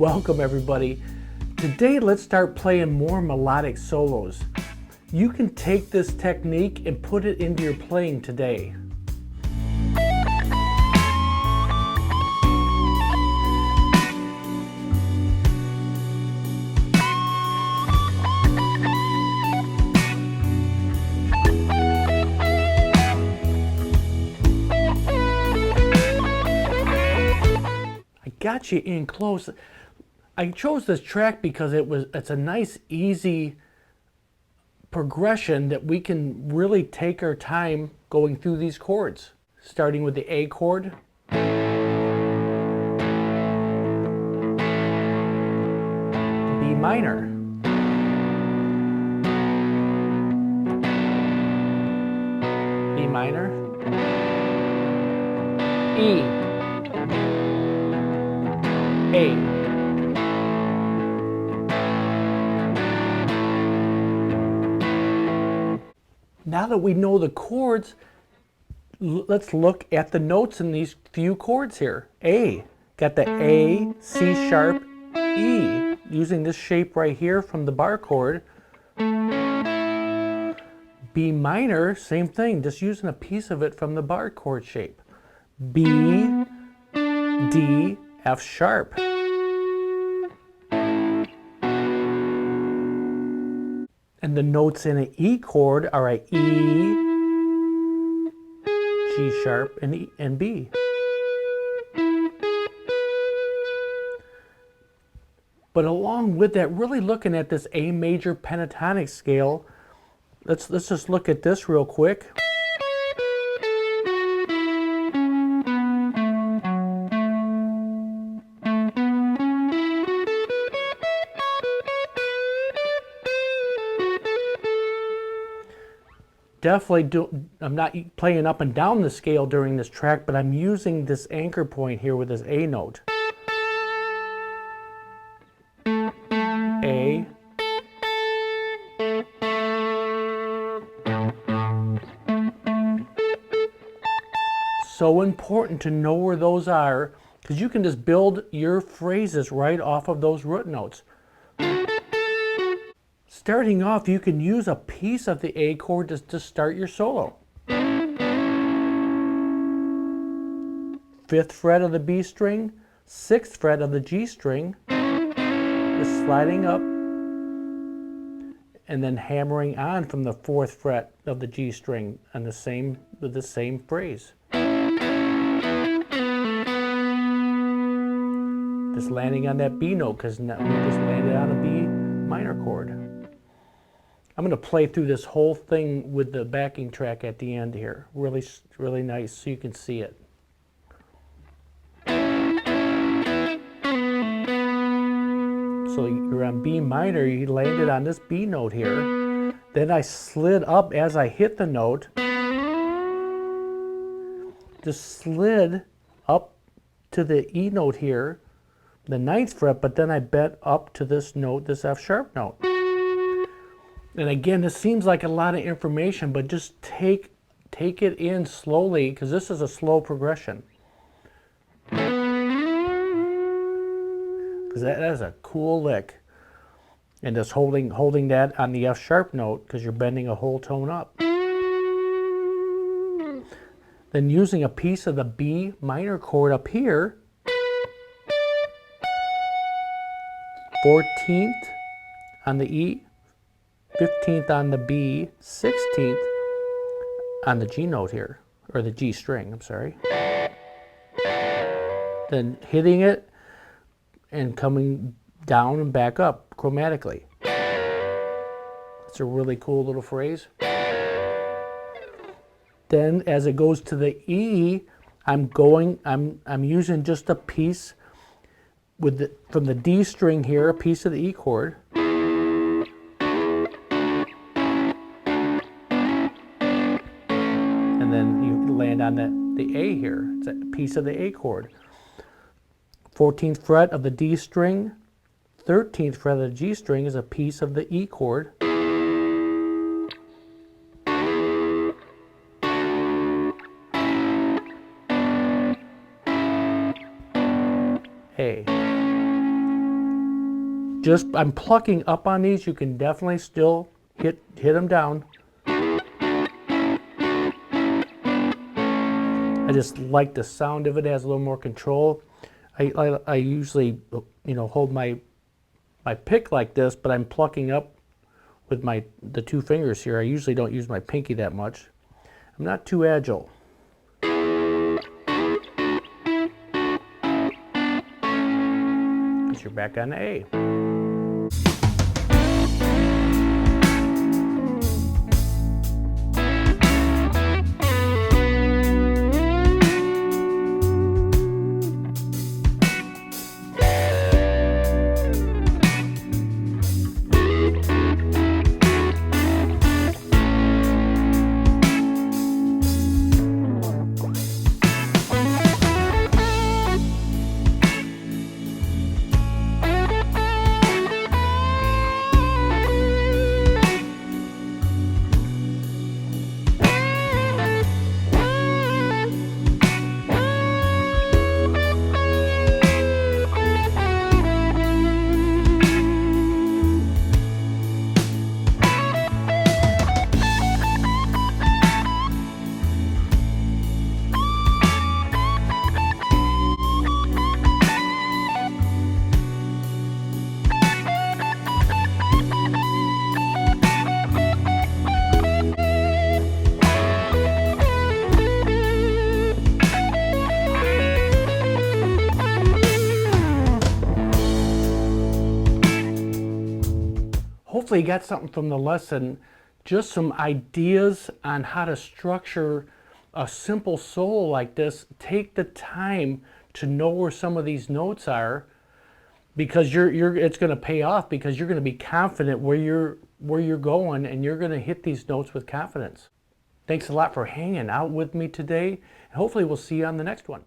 Welcome everybody. Today let's start playing more melodic solos. You can take this technique and put it into your playing today. Got you in close. I chose this track because it's a nice easy progression that we can really take our time going through these chords, starting with the A chord, B minor, B minor, E, A. Now that we know the chords, let's look at the notes in these few chords here. A, got the A, C sharp, E, using this shape right here from the bar chord. B minor, same thing, just using a piece of it from the bar chord shape. B, D, F sharp. And the notes in an E chord are a E, G sharp, and E and B. But along with that, really looking at this A major pentatonic scale, let's just look at this real quick. I'm not playing up and down the scale during this track, but I'm using this anchor point here with this A note. A. So important to know where those are, because you can just build your phrases right off of those root notes. Starting off, you can use a piece of the A chord to start your solo. 5th fret of the B string, 6th fret of the G string, just sliding up, and then hammering on from the 4th fret of the G string on with the same phrase. Just landing on that B note because now we just landed on a B minor chord. I'm going to play through this whole thing with the backing track at the end here. Really, really nice so you can see it. So you're on B minor, you landed on this B note here. Then I slid up as I hit the note. Just slid up to the E note here, the 9th fret, but then I bent up to this note, this F sharp note. And again, this seems like a lot of information, but just take it in slowly, because this is a slow progression. Because that is a cool lick. And just holding that on the F sharp note, because you're bending a whole tone up. Then using a piece of the B minor chord up here, 14th on the E, 15th on the B, 16th on the G note here, or the G string, I'm sorry. Then hitting it and coming down and back up chromatically. It's a really cool little phrase. Then as it goes to the E, I'm using just a piece from the D string here, a piece of the E chord. And then you land on the A here. It's a piece of the A chord. 14th fret of the D string, 13th fret of the G string is a piece of the E chord. A. Just, I'm plucking up on these. You can definitely still hit them down. I just like the sound of it. It has a little more control. I usually, you know, hold my pick like this, but I'm plucking up with the two fingers here. I usually don't use my pinky that much. I'm not too agile. Because you're back on the A. Hopefully you got something from the lesson, just some ideas on how to structure a simple solo like this. Take the time to know where some of these notes are, because it's going to pay off, because you're going to be confident where you're going, and you're going to hit these notes with confidence. Thanks a lot for hanging out with me today, and hopefully we'll see you on the next one.